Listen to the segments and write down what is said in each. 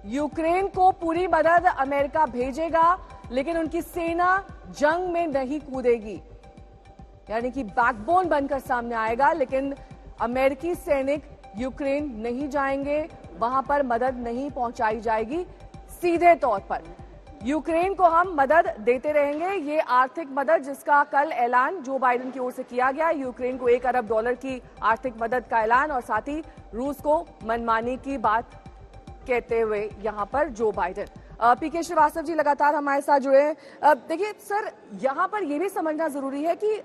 Ukraine को पूरी मदद अमेरिका भेजेगा, लेकिन उनकी सेना जंग में नहीं कूदेगी, यानी कि बैकबोन बनकर सामने आएगा, लेकिन अमेरिकी सैनिक यूक्रेन नहीं जाएंगे, वहां पर मदद नहीं पहुंचाई जाएगी। सीधे तौर पर यूक्रेन को हम मदद देते रहेंगे। ये आर्थिक मदद जिसका कल ऐलान जो बाइडेन की ओर से किया गया, यूक्रेन को $1 अरब की आर्थिक मदद का ऐलान, और साथ ही रूस को मनमानी की बात कहते हुए यहां पर जो बाइडेन। पीके श्रीवास्तव जी लगातार हमारे साथ जुड़े हैं। देखिए सर, यहां पर यह भी समझना जरूरी है कि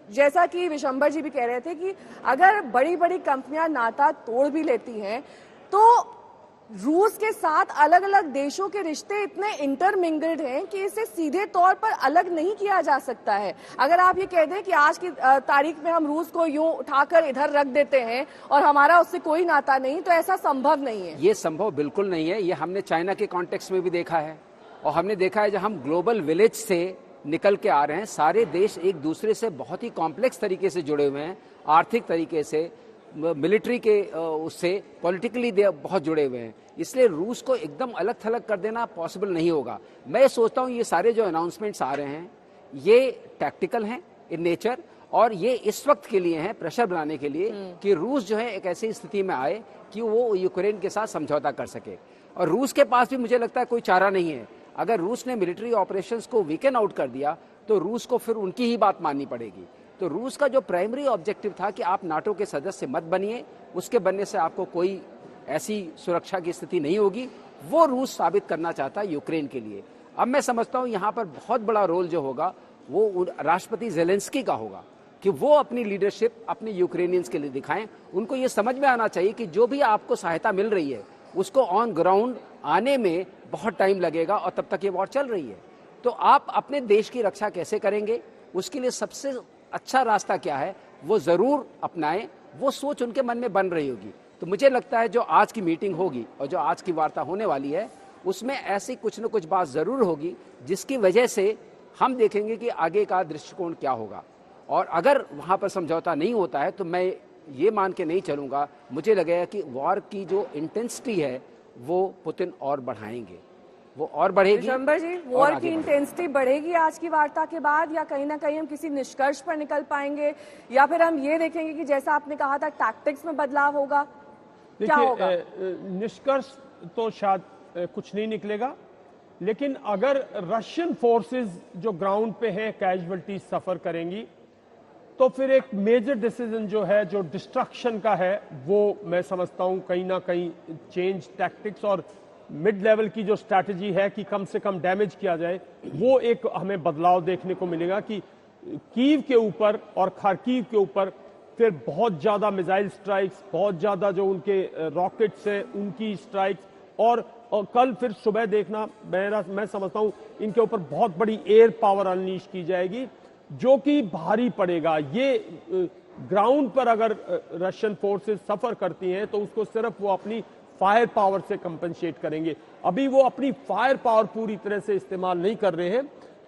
जैसा कि विशंबर जी भी कह रहे थे कि अगर बड़ी बड़ी कंपनियां नाता तोड़ भी लेती हैं, तो रूस के साथ अलग अलग देशों के रिश्ते इतने इंटरमिंगल्ड हैं कि इसे सीधे तौर पर अलग नहीं किया जा सकता है। अगर आप ये कह दें कि आज की तारीख में हम रूस को यूं उठाकर इधर रख देते हैं और हमारा उससे कोई नाता नहीं, तो ऐसा संभव नहीं है। ये संभव बिल्कुल नहीं है। ये हमने चाइना के कॉन्टेक्स्ट में भी देखा है, और हमने देखा है जब हम ग्लोबल विलेज से निकल के आ रहे हैं, सारे देश एक दूसरे से बहुत ही कॉम्प्लेक्स तरीके से जुड़े हुए हैं, आर्थिक तरीके से, मिलिट्री के उससे, पॉलिटिकली बहुत जुड़े हुए हैं। इसलिए रूस को एकदम अलग थलग कर देना पॉसिबल नहीं होगा। मैं सोचता हूँ ये सारे जो अनाउंसमेंट्स आ रहे हैं ये टैक्टिकल हैं इन नेचर, और ये इस वक्त के लिए हैं प्रेशर बनाने के लिए कि रूस जो है एक ऐसी स्थिति में आए कि वो यूक्रेन के साथ समझौता कर सके। और रूस के पास भी मुझे लगता है कोई चारा नहीं है। अगर रूस ने मिलिट्री ऑपरेशंस को वीकन आउट कर दिया तो रूस को फिर उनकी ही बात माननी पड़ेगी। तो रूस का जो प्राइमरी ऑब्जेक्टिव था कि आप नाटो के सदस्य मत बनिए, उसके बनने से आपको कोई ऐसी सुरक्षा की स्थिति नहीं होगी, वो रूस साबित करना चाहता है यूक्रेन के लिए। अब मैं समझता हूं यहां पर बहुत बड़ा रोल जो होगा वो राष्ट्रपति ज़ेलेंस्की का होगा कि वो अपनी लीडरशिप अपने यूक्रेनियंस के लिए दिखाएं। उनको ये समझ में आना चाहिए कि जो भी आपको सहायता मिल रही है उसको ऑन ग्राउंड आने में बहुत टाइम लगेगा, और तब तक ये वॉर चल रही है। तो आप अपने देश की रक्षा कैसे करेंगे, उसके लिए सबसे अच्छा रास्ता क्या है वो जरूर अपनाएं। वो सोच उनके मन में बन रही होगी। तो मुझे लगता है जो आज की मीटिंग होगी और जो आज की वार्ता होने वाली है उसमें ऐसी कुछ न कुछ बात जरूर होगी जिसकी वजह से हम देखेंगे कि आगे का दृष्टिकोण क्या होगा। और अगर वहां पर समझौता नहीं होता है तो मैं ये मान के नहीं चलूंगा, मुझे लगेगा कि वॉर की जो इंटेंसिटी है वो पुतिन और बढ़ाएंगे, वो और बढ़ेगी। विशंबर जी, वॉर की इंटेंसिटी बढ़ेगी आज की वार्ता के बाद, या कहीं ना कहीं हम किसी निष्कर्ष पर निकल पाएंगे, या फिर हम ये देखेंगे कि जैसा आपने कहा था टैक्टिक्स में बदलाव होगा? क्या होगा? निष्कर्ष तो शायद कुछ नहीं निकलेगा, लेकिन अगर रशियन फोर्सेस जो ग्राउंड पे हैं कैजुअलिटी सफर करेंगी, तो फिर एक मेजर डिसीजन जो है, जो डिस्ट्रक्शन का है, वो मैं समझता हूं कहीं ना कहीं चेंज टैक्टिक्स और मिड लेवल की जो स्ट्रैटेजी है कि कम से कम डैमेज किया जाए, वो एक हमें बदलाव देखने को मिलेगा कि कीव के ऊपर और खार्किव के ऊपर फिर बहुत ज्यादा मिसाइल स्ट्राइक्स, बहुत ज्यादा जो उनके रॉकेट्स हैं उनकी स्ट्राइक्स, और कल फिर सुबह देखना मैं समझता हूं इनके ऊपर बहुत बड़ी एयर पावर अनलीश की जाएगी जो कि भारी पड़ेगा। ये ग्राउंड पर अगर रशियन फोर्सेस सफर करती हैं तो उसको सिर्फ वो अपनी फायर पावर से कंपनसेट करेंगे। अभी वो अपनी फायर पावर पूरी तरह से इस्तेमाल नहीं कर रहे हैं।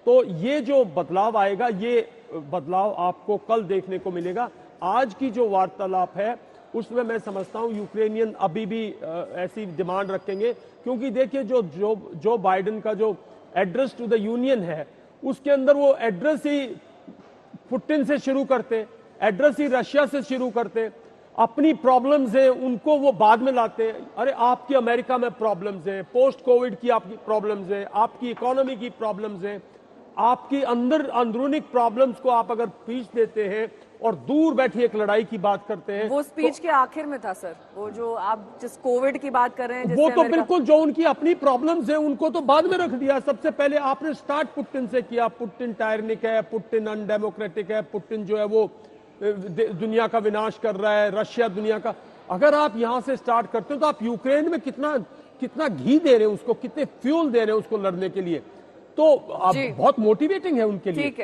तो ये जो बदलाव आएगा, ये बदलाव आपको कल देखने को मिलेगा। आज की जो वार्तालाप है उसमें मैं समझता हूं यूक्रेनियन अभी भी ऐसी डिमांड रखेंगे, क्योंकि देखिए जो बाइडेन का जो एड्रेस टू द यूनियन है उसके अंदर वो एड्रेस ही पुतिन से शुरू करते, एड्रेस ही रशिया से शुरू करते, अपनी प्रॉब्लम्स हैं उनको वो बाद में लाते हैं। अरे आपकी अमेरिका में प्रॉब्लम्स हैं, पोस्ट कोविड की आपकी प्रॉब्लम्स हैं, आपकी इकोनॉमी की प्रॉब्लम्स हैं, आपकी अंदरूनी प्रॉब्लम्स को आप अगर पीछ देते हैं और दूर बैठी एक लड़ाई की बात करते हैं। वो स्पीच के आखिर में था सर, वो जो आप जिस कोविड की बात कर रहे हैं, वो तो बिल्कुल जो उनकी अपनी प्रॉब्लम्स हैं उनको तो बाद में रख दिया। सबसे पहले आपने स्टार्ट पुतिन से किया। पुतिन टायरनिक है, पुतिन अनडेमोक्रेटिक है, पुतिन जो है वो दुनिया का विनाश कर रहा है, रशिया दुनिया का। अगर आप यहां से स्टार्ट करते हो तो आप यूक्रेन में कितना घी दे रहे हैं उसको, कितने फ्यूल दे रहे हैं उसको लड़ने के लिए, तो बहुत मोटिवेटिंग है उनके लिए। ठीक है।